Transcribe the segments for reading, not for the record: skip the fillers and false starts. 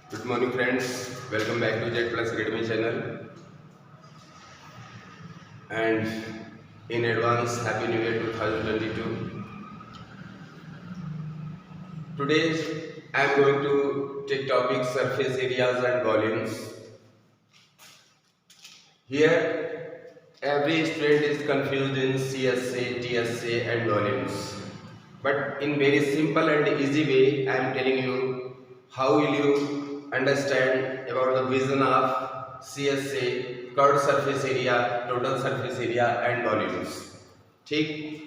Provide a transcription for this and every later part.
Good morning friends, welcome back to Jet Plus Academy channel and in advance Happy New Year 2022. Today I am going to take topic surface areas and volumes. Here every student is confused in CSA, TSA and volumes. But in very simple and easy way I am telling you how will you understand about the vision of CSA, curved surface area, total surface area and volumes. ठीक.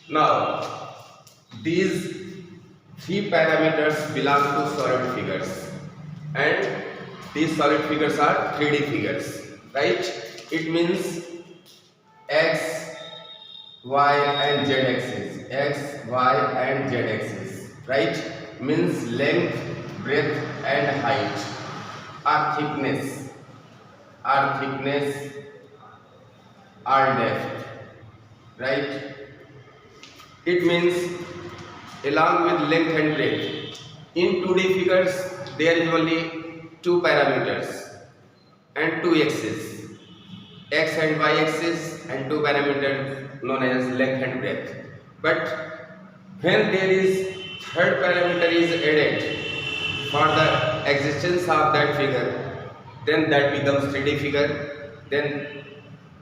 Now these three parameters belong to solid figures and these solid figures are 3D figures, right? It means x, y and z axis, x, y and z axis, right? Means length, breadth and height, or thickness, or depth, right? It means along with length and breadth. In 2D figures there is only two parameters and two axes, x and y axis, and two parameters known as length and breadth. But when there is third parameter is added for the existence of that figure, then that becomes 3D figure, then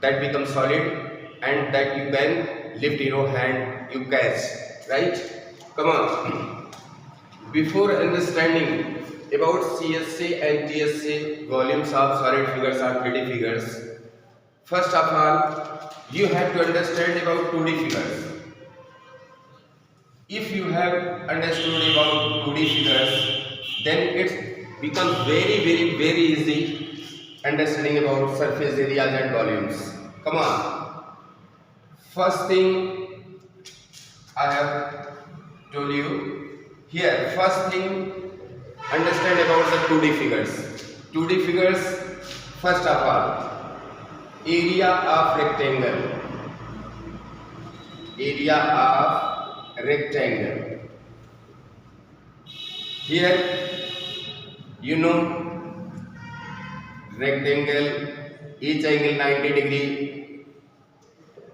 that becomes solid, and that you can lift your hand, you catch, right? Come on. Before understanding about CSA and TSA volumes of solid figures or 3D figures, first of all, you have to understand about 2D figures. If you have understood about 2D figures, then it becomes very easy understanding about surface areas and volumes. Come on. First thing I have told you here. First thing, understand about the 2D figures. 2D figures, first of all, area of rectangle. Area of rectangle. Here, you know, rectangle, each angle 90 degree,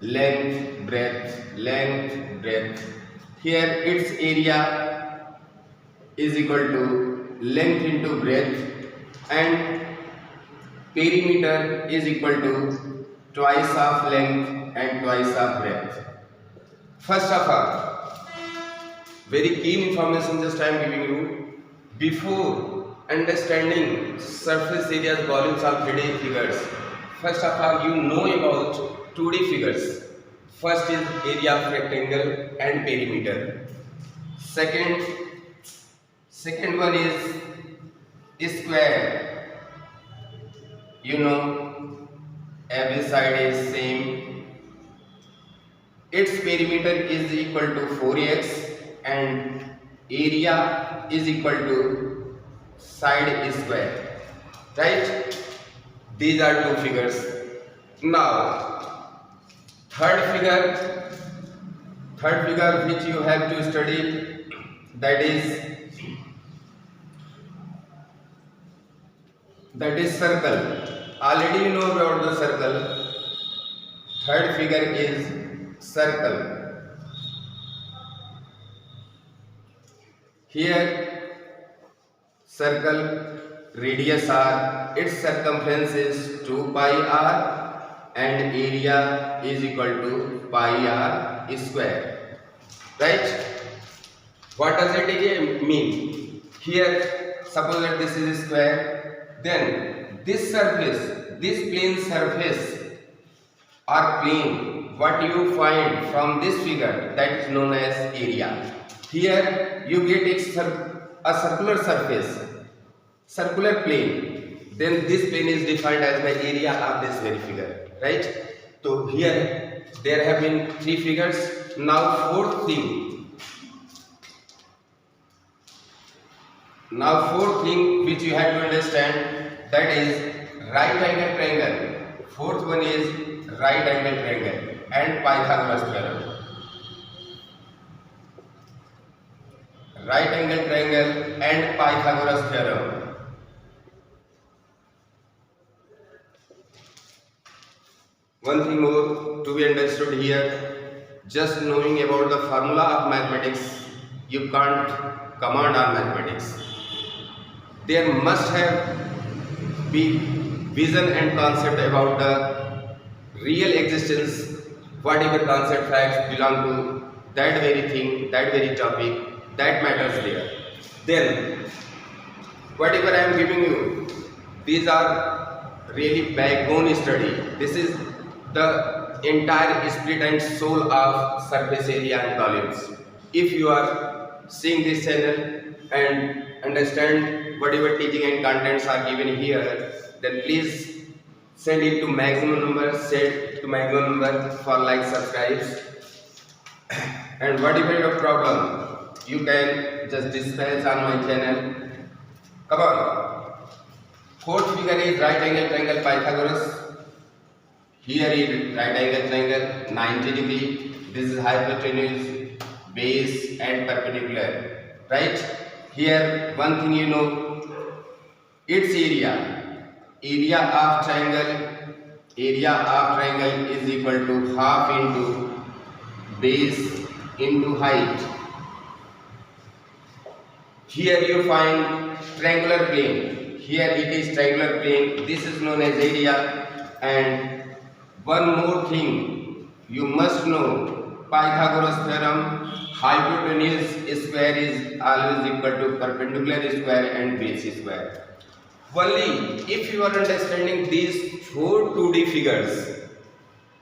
length, breadth. Here, its area is equal to length into breadth, and perimeter is equal to twice of length and twice of breadth. First of all, very keen information just I am giving you. Before understanding surface areas, volumes of 3D figures, first of all you know about 2D figures. First is area of rectangle and perimeter. Second one is square. You know, every side is same. Its perimeter is equal to 4x and area is equal to side square, right? These are two figures. Now third figure which you have to study, that is circle. Already you know about the circle. Third figure is circle. Here circle radius r, its circumference is 2 pi r and area is equal to pi r square, right? What does it mean? Here suppose that this is square, then this plane surface or plane, what you find from this figure, that is known as area. Here you get a circular surface, circular plane, then this plane is defined as the area of this very figure, right? So here there have been three figures. Now fourth thing which you have to understand, that is right angle triangle. Fourth one is right angle triangle and Pythagoras theorem. Right angle triangle and Pythagoras theorem. one thing more to be understood here. Just knowing about the formula of mathematics, you can't command on mathematics. There must have be vision and concept about the real existence, whatever concept facts belong to that very thing, that very topic, that matters there. Then, whatever I am giving you, these are really backbone study. This is the entire spirit and soul of surface area and volumes. If you are seeing this channel and understand whatever teaching and contents are given here, then please send it to maximum number, set to maximum number for like, subscribes, and whatever your problem, you can just dispatch on my channel. Come on. Fourth figure is right angle triangle Pythagoras. Here is right angle triangle 90 degree. This is hypotenuse, base and perpendicular. Right? Here one thing you know, its area of triangle is equal to half into base into height. Here you find triangular plane. Here it is triangular plane. This is known as area. And one more thing you must know, Pythagoras theorem, hypotenuse square is always equal to perpendicular square and base square. Only if you are understanding these four 2D figures,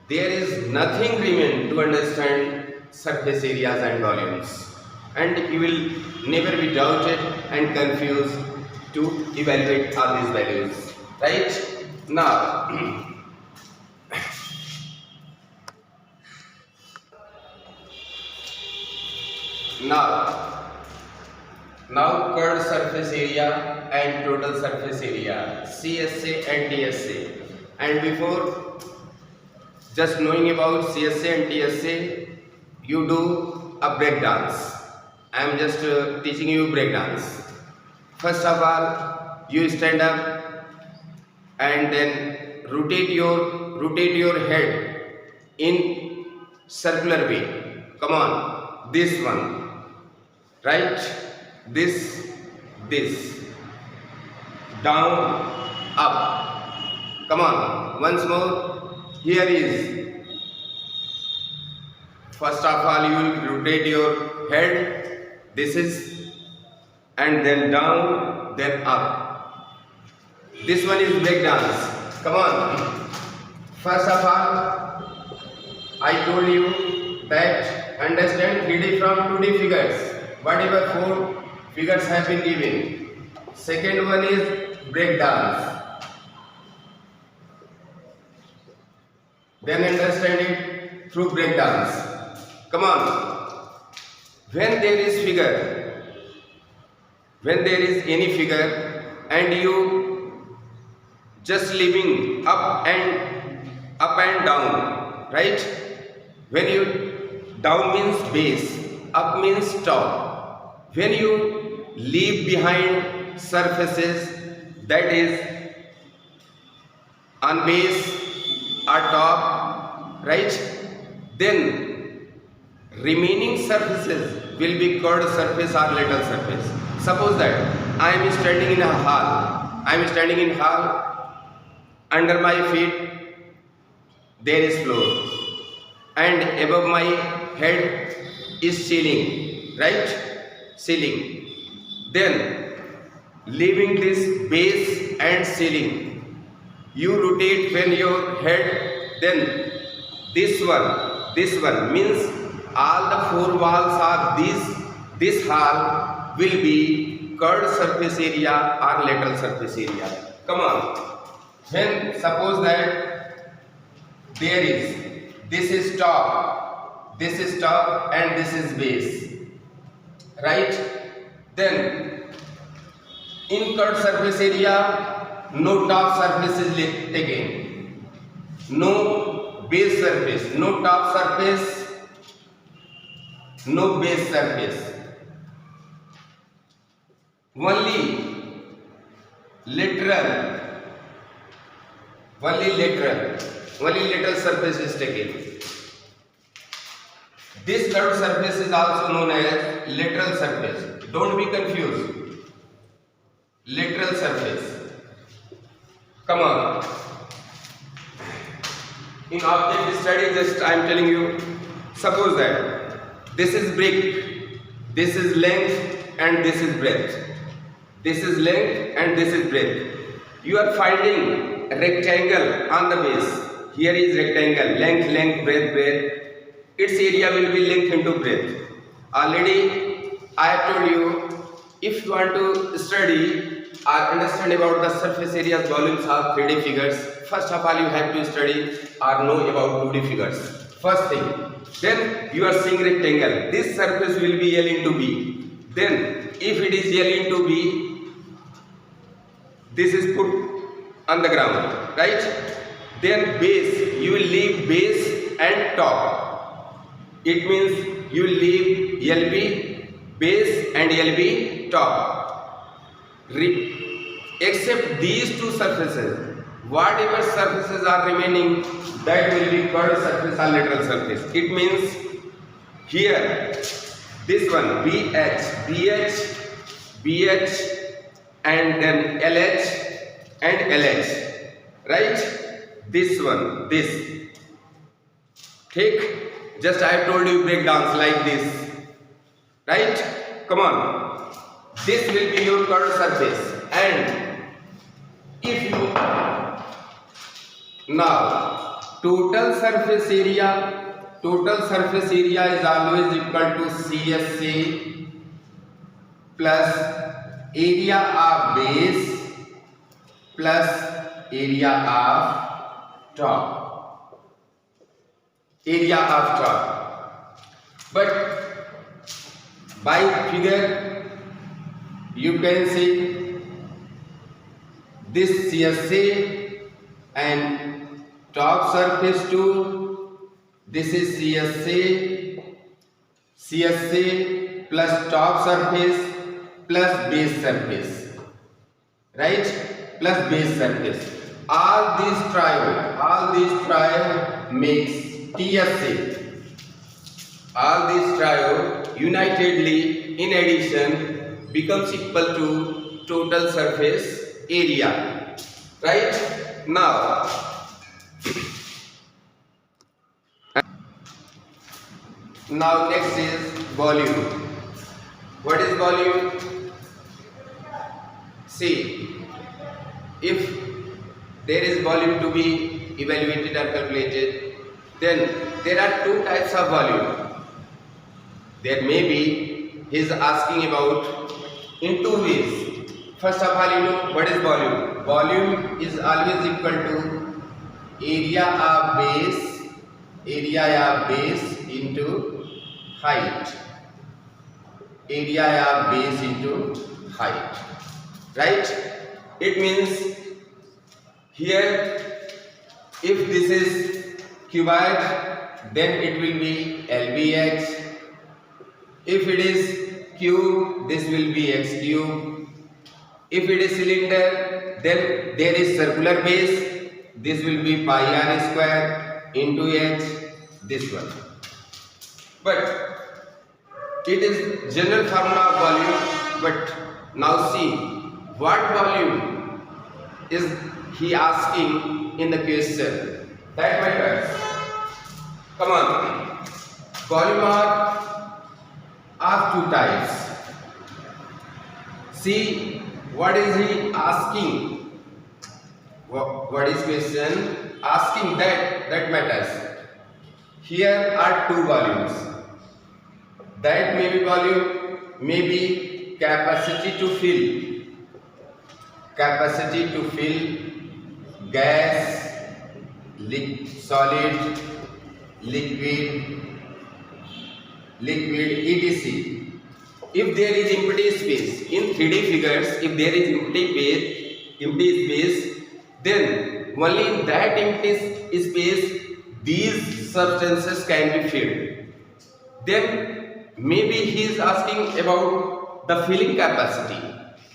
there is nothing remain to understand surface areas and volumes, and you will never be doubted and confused to evaluate all these values. Right? Now curved surface area and total surface area, CSA and TSA. And before just knowing about CSA and TSA, you do a breakdance. I am just teaching you breakdance. First of all, you stand up and then rotate your head in circular way. Come on, this one, right? This, down, up. Come on, once more. Here is, first of all you will rotate your head, this is, and then down, then up. This one is break dance. Come on. First of all, I told you that understand 3D from 2D figures. Whatever four figures have been given. Second one is break dance. Then understand it through break dance. Come on. When there is any figure and you just leaving up and down, right? When you down means base, up means top. When you leave behind surfaces, that is on base or top, right? Then remaining surfaces will be curved surface or lateral surface. Suppose that I am standing in a hall. Under my feet there is floor, and above my head is ceiling, right? Ceiling. Then leaving this base and ceiling, you rotate when your head, then this one means all the four walls of this hall will be curved surface area or lateral surface area. Come on. When suppose that there is, this is top and this is base, right? Then in curved surface area, no top surface is taken, no base surface, no top surface, no base surface, only lateral. only little surface is taken. This curved surface is also known as lateral surface. Don't be confused. Lateral surface. Come on. In object study, just I am telling you, suppose that this is brick, this is length and this is breadth. This is length and this is breadth. You are finding a rectangle on the base. Here is rectangle, length, length, breadth, breadth. Its area will be length into breadth. Already I have told you, if you want to study or understand about the surface areas, volumes of 3D figures, first of all you have to study or know about 2D figures. First thing. Then you are seeing rectangle. This surface will be L into B. Then if it is L into B, this is put on the ground, right? Then base, you will leave base and top. It means you will leave LB, base and LB, top. Except these two surfaces, whatever surfaces are remaining, that will be curved surface or lateral surface. It means here, this one, BH, BH, BH and then LH and LH, right? This one, this. Take. Just I have told you breakdowns like this, right? Come on. This will be your curved surface, and if you now total surface area is always equal to CSA plus area of base plus area of top. Area of top. But by figure you can see this CSA and top surface too. This is CSA plus top surface plus base surface, right? Plus base surface. All these trio makes TSA. All these trio unitedly in addition becomes equal to total surface area, right? Now next is volume. What is volume? See, if there is volume to be evaluated or calculated, then there are two types of volume. There may be, he is asking about in two ways. First of all, you know what is volume. Volume is always equal to area of base into height. Area of base into height. Right? It means here, if this is cuboid, then it will be LBH. If it is cube, this will be x cube. If it is cylinder, then there is circular base. This will be pi r square into h. This one. But it is general formula of volume. But now see what volume is he asking in the question. That matters. Come on. Volume are of two types. See what is he asking? What is question? Asking that matters. Here are two volumes. That may be volume, may be capacity to fill. Capacity to fill gas, solid, liquid, etc. If there is empty space in 3D figures, if there is empty space, then only in that empty space these substances can be filled. Then maybe he is asking about the filling capacity.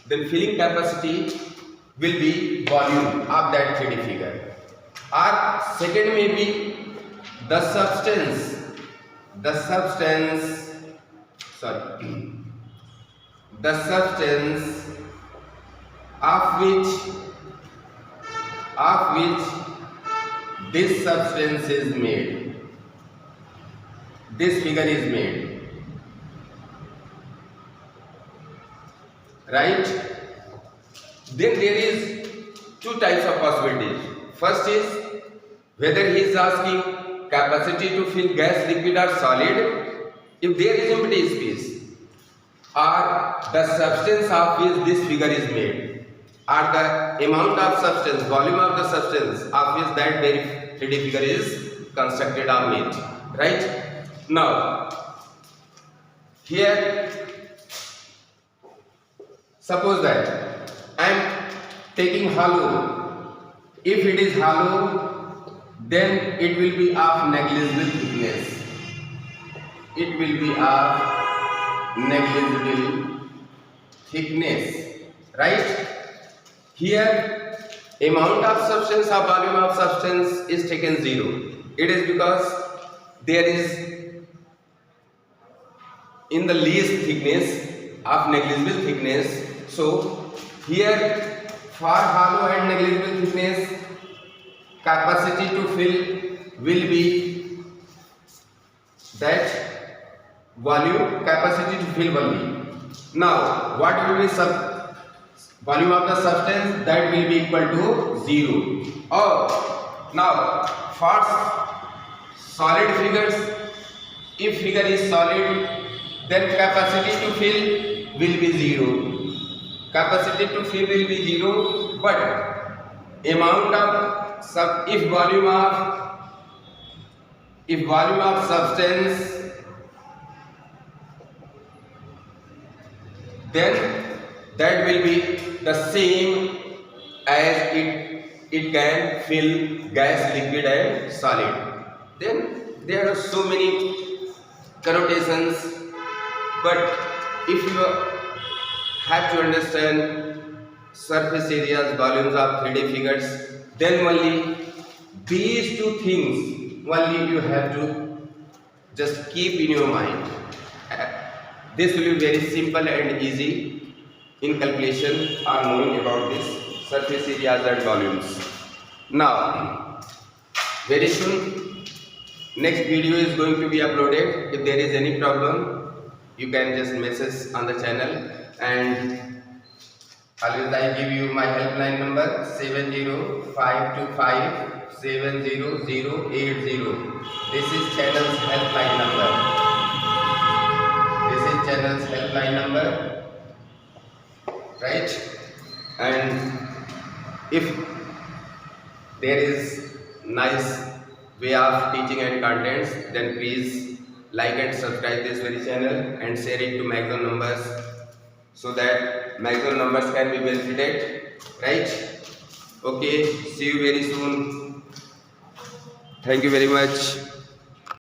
Then filling capacity will be volume of that 3D figure. or second may be the substance of which this substance is made, this figure is made, right? Then there is two types of possibilities. First is whether he is asking capacity to fill gas, liquid or solid if there is empty space, or the substance of which this figure is made, or the amount of substance, volume of the substance of which that very 3D figure is constructed or made, right? Now here suppose that I am taking hollow. If it is hollow, then it will be of negligible thickness. It will be of negligible thickness, right? Here amount of substance or volume of substance is taken 0. It is because there is in the least thickness of negligible thickness. So here for hollow and negligible thickness, capacity to fill will be that volume, capacity to fill only. Now what will be volume of the substance? That will be equal to 0. Or now for solid figures, if figure is solid, then capacity to fill will be 0. Capacity to fill will be 0, but amount of if volume of substance, then that will be the same as it can fill gas, liquid and solid. Then there are so many connotations, but if you have to understand surface areas, volumes of 3D figures, then only these two things only you have to just keep in your mind. This will be very simple and easy in calculation or knowing about this surface areas and volumes. Now very soon next video is going to be uploaded. If there is any problem, you can just message on the channel, and always I give you my helpline number 70525700080. This is channel's helpline number. Right? And if there is nice way of teaching and contents, then please like and subscribe this very channel and share it to maximum numbers, so that maximum numbers can be benefited, right? Okay, see you very soon. Thank you very much.